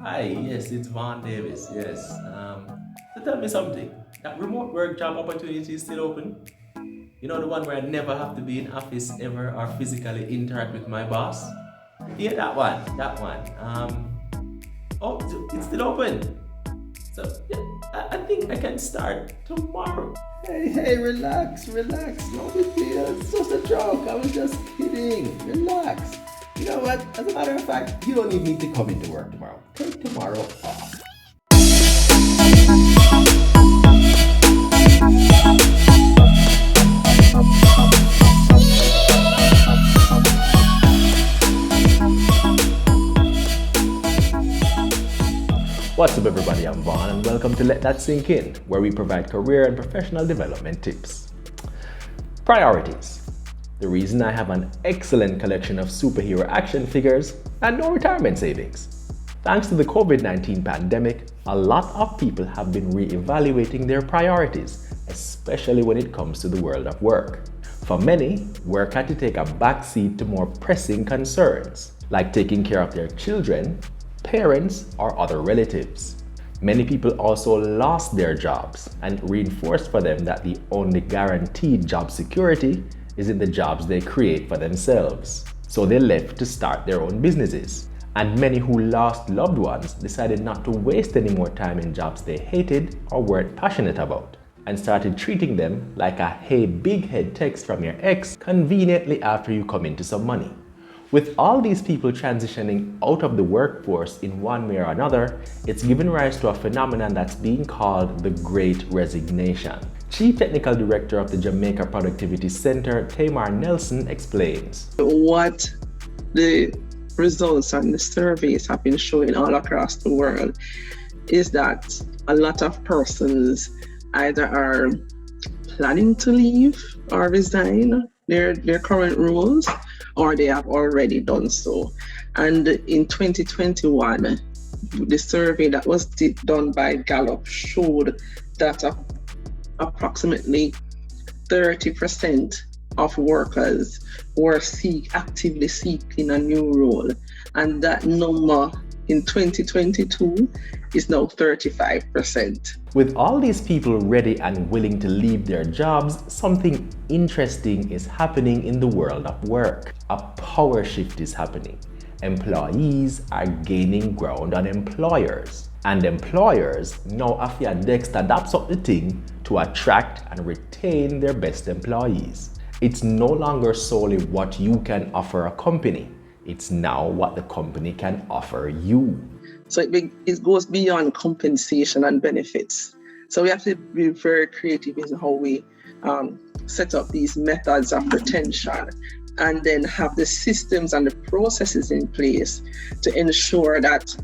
Hi, yes, it's Vaughn Davis. Yes. So tell me something. That remote work job opportunity is still open? You know the one where I never have to be in office ever or physically interact with my boss? Yeah, that one. That one. Oh, so it's still open. So yeah, I think I can start tomorrow. Hey, relax. No big deal. It's just a joke. I was just kidding. Relax. You know what? As a matter of fact, you don't even need to come into work tomorrow. Take tomorrow off. What's up, everybody? I'm Vaughn, and welcome to Let That Sink In, where we provide career and professional development tips. Priorities. The reason I have an excellent collection of superhero action figures and no retirement savings. Thanks to the COVID-19 pandemic, a lot of people have been re-evaluating their priorities, especially when it comes to the world of work. For many, work had to take a backseat to more pressing concerns, like taking care of their children, parents, or other relatives. Many people also lost their jobs and reinforced for them that the only guaranteed job security is in the jobs they create for themselves. So they left to start their own businesses. And many who lost loved ones decided not to waste any more time in jobs they hated or weren't passionate about, and started treating them like a "hey big head" text from your ex conveniently after you come into some money. With all these people transitioning out of the workforce in one way or another, it's given rise to a phenomenon that's being called the Great Resignation. Chief Technical Director of the Jamaica Productivity Centre, Tamar Nelson, explains. What the results and the surveys have been showing all across the world is that a lot of persons either are planning to leave or resign their current roles, or they have already done so. And in 2021, the survey that was done by Gallup showed that approximately 30% of workers were actively seeking a new role. And that number in 2022 is now 35%. With all these people ready and willing to leave their jobs, something interesting is happening in the world of work. A power shift is happening. Employees are gaining ground on employers. And employers now have to adapt up the thing to attract and retain their best employees. It's no longer solely what you can offer a company. It's now what the company can offer you. So it goes beyond compensation and benefits. So we have to be very creative in how we set up these methods of retention, and then have the systems and the processes in place to ensure that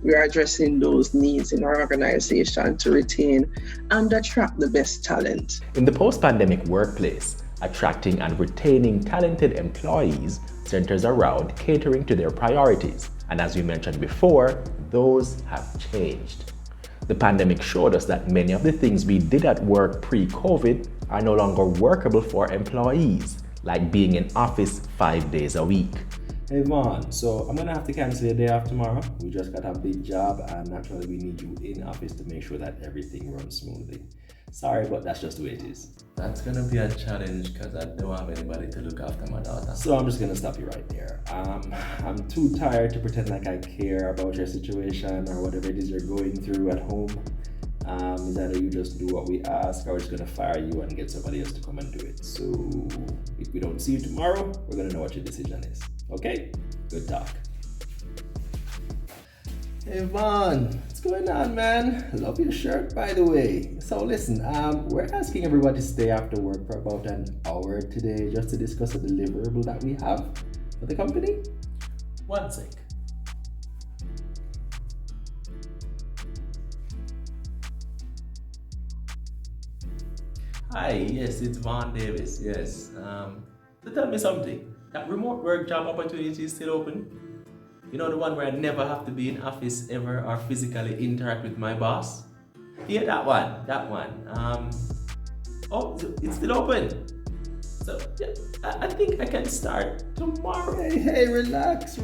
we are addressing those needs in our organization to retain and attract the best talent. In the post-pandemic workplace, attracting and retaining talented employees centers around catering to their priorities. And as we mentioned before, those have changed. The pandemic showed us that many of the things we did at work pre-COVID are no longer workable for employees, like being in office 5 days a week. Hey Vaughn, so I'm gonna have to cancel your day off tomorrow. We just got a big job and naturally we need you in office to make sure that everything runs smoothly. Sorry, but that's just the way it is. That's gonna be a challenge because I don't have anybody to look after my daughter. So I'm just gonna stop you right there. I'm too tired to pretend like I care about your situation or whatever it is you're going through at home. Is either you just do what we ask or we're just gonna fire you and get somebody else to come and do it. So if we don't see you tomorrow, we're gonna know what your decision is. Okay? Good talk. Hey Vaughn, what's going on, man? Love your shirt, by the way. So listen, we're asking everybody to stay after work for about an hour today just to discuss a deliverable that we have for the company. One sec. Hi, yes, it's Vaughn Davis. Yes. So tell me something. That remote work job opportunity is still open? You know the one where I never have to be in office ever or physically interact with my boss? Yeah, that one. Oh, so it's still open. So yeah, I think I can start tomorrow. Hey, relax.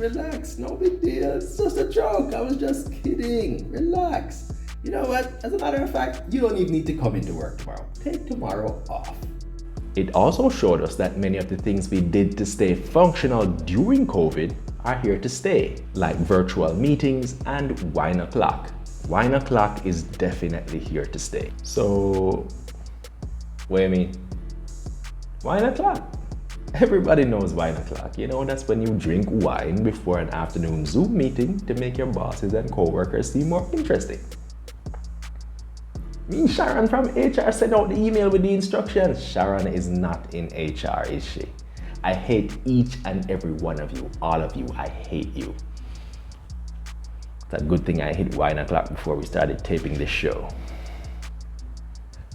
No big deal. It's just a joke. I was just kidding. Relax. You know what? As a matter of fact, you don't even need to come into work tomorrow. Take tomorrow off. It also showed us that many of the things we did to stay functional during COVID are here to stay, like virtual meetings and wine o'clock. Wine o'clock is definitely here to stay. So, what do you mean? Wine o'clock. Everybody knows wine o'clock. You know, that's when you drink wine before an afternoon Zoom meeting to make your bosses and co-workers seem more interesting. Me, Sharon from HR sent out the email with the instructions. Sharon is not in HR, is she? I hate each and every one of you. All of you, I hate you. It's a good thing I hit wine o'clock before we started taping this show.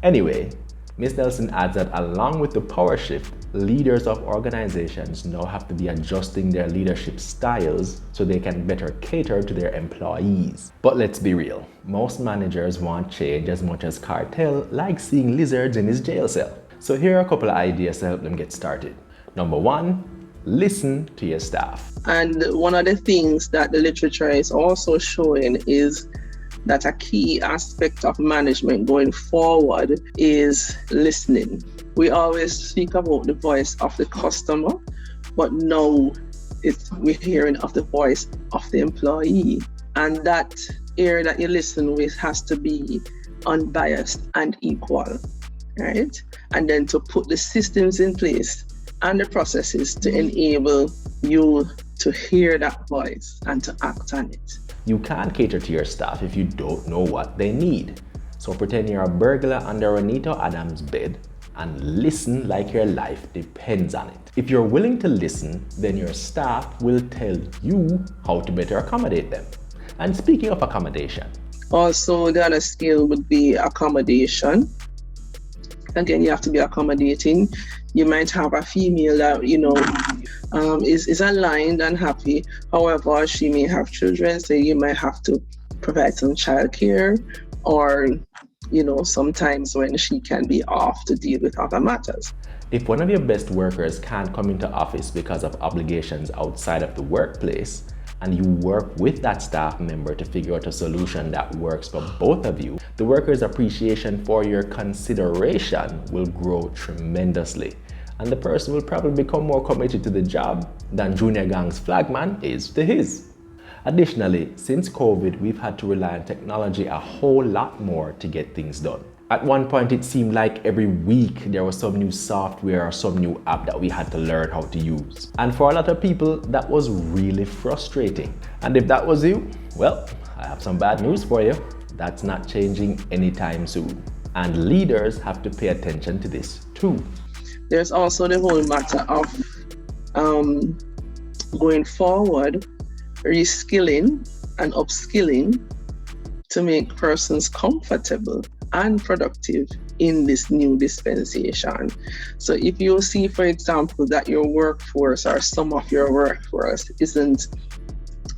Anyway, Ms. Nelson adds that along with the power shift, leaders of organizations now have to be adjusting their leadership styles so they can better cater to their employees. But let's be real, most managers want change as much as Cartel likes seeing lizards in his jail cell. So here are a couple of ideas to help them get started. Number one, listen to your staff. And one of the things that the literature is also showing is that a key aspect of management going forward is listening. We always speak about the voice of the customer, but now we're hearing of the voice of the employee. And that ear that you listen with has to be unbiased and equal, right? And then to put the systems in place and the processes to enable you to hear that voice and to act on it. You can't cater to your staff if you don't know what they need. So pretend you're a burglar under Anita Adams' bed and listen like your life depends on it. If you're willing to listen, then your staff will tell you how to better accommodate them. And speaking of accommodation. Also, the other skill would be accommodation. Again, you have to be accommodating. You might have a female that, is aligned and happy. However, she may have children, so you might have to provide some childcare, or, sometimes when she can be off to deal with other matters. If one of your best workers can't come into office because of obligations outside of the workplace, and you work with that staff member to figure out a solution that works for both of you, the worker's appreciation for your consideration will grow tremendously. And the person will probably become more committed to the job than Junior Gang's flagman is to his. Additionally, since COVID, we've had to rely on technology a whole lot more to get things done. At one point, it seemed like every week there was some new software or some new app that we had to learn how to use. And for a lot of people, that was really frustrating. And if that was you, well, I have some bad news for you. That's not changing anytime soon. And leaders have to pay attention to this too. There's also the whole matter of going forward, reskilling and upskilling to make persons comfortable and productive in this new dispensation. So if you see, for example, that your workforce or some of your workforce isn't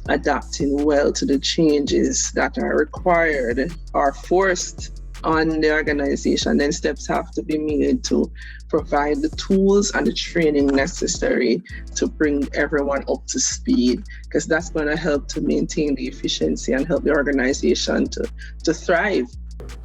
adapting well to the changes that are required or forced on the organization, then steps have to be made to provide the tools and the training necessary to bring everyone up to speed, because that's going to help to maintain the efficiency and help the organization to thrive.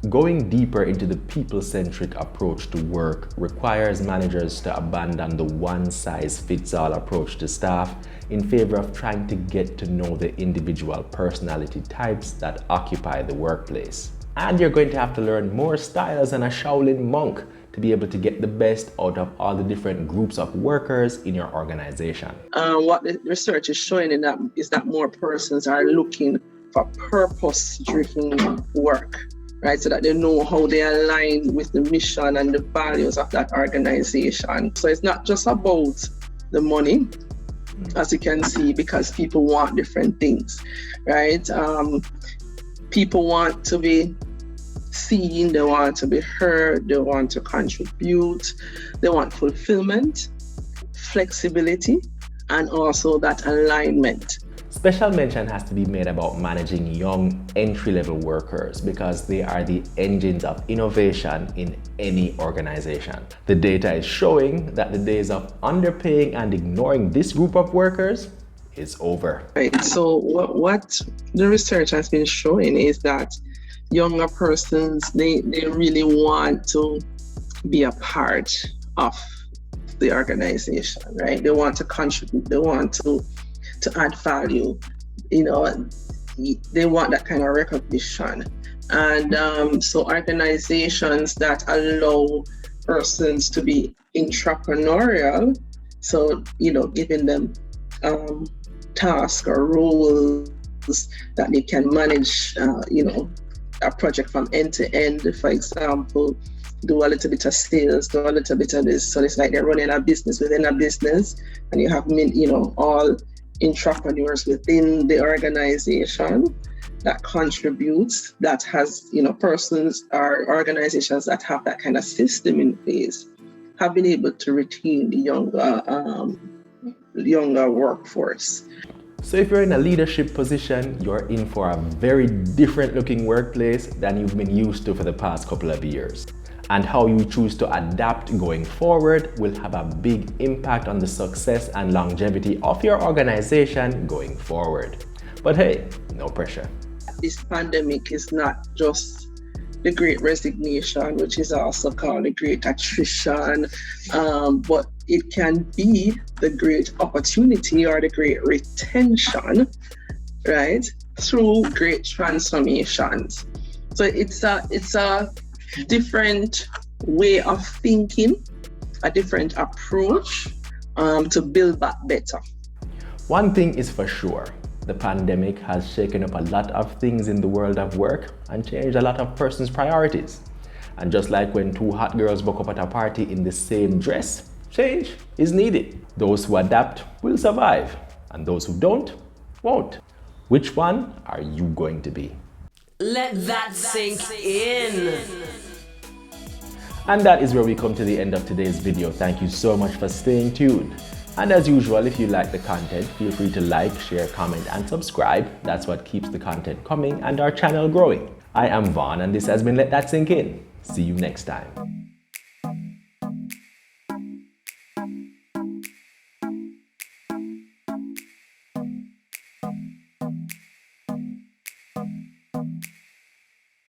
Going deeper into the people-centric approach to work requires managers to abandon the one-size-fits-all approach to staff in favor of trying to get to know the individual personality types that occupy the workplace. And you're going to have to learn more styles than a Shaolin monk to be able to get the best out of all the different groups of workers in your organization. What the research is showing is that more persons are looking for purpose-driven work, right? So that they know how they align with the mission and the values of that organization. So it's not just about the money, as you can see, because people want different things, right? People want to be seen, they want to be heard, they want to contribute, they want fulfillment, flexibility, and also that alignment. Special mention has to be made about managing young entry-level workers because they are the engines of innovation in any organization. The data is showing that the days of underpaying and ignoring this group of workers is over. Right. So what the research has been showing is that younger persons, they really want to be a part of the organization, right? They want to contribute, they want to add value, they want that kind of recognition. And so organizations that allow persons to be entrepreneurial, so giving them tasks or roles that they can manage, a project from end to end. For example, do a little bit of sales, do a little bit of this. So it's like they're running a business within a business, and you have all entrepreneurs within the organization that contributes, that has persons or organizations that have that kind of system in place, have been able to retain the younger workforce. So if you're in a leadership position, you're in for a very different looking workplace than you've been used to for the past couple of years. And how you choose to adapt going forward will have a big impact on the success and longevity of your organization going forward. But hey, no pressure. This pandemic is not just the Great Resignation, which is also called the Great Attrition, but it can be the Great Opportunity or the Great Retention, right? Through great transformations. So it's a different way of thinking, a different approach to build back better. One thing is for sure, the pandemic has shaken up a lot of things in the world of work and changed a lot of persons' priorities. And just like when two hot girls woke up at a party in the same dress, change is needed. Those who adapt will survive, and those who don't, won't. Which one are you going to be? Let that sink in. And that is where we come to the end of today's video. Thank you so much for staying tuned. And as usual, if you like the content, feel free to like, share, comment, and subscribe. That's what keeps the content coming and our channel growing. I am Vaughn, and this has been Let That Sink In. See you next time.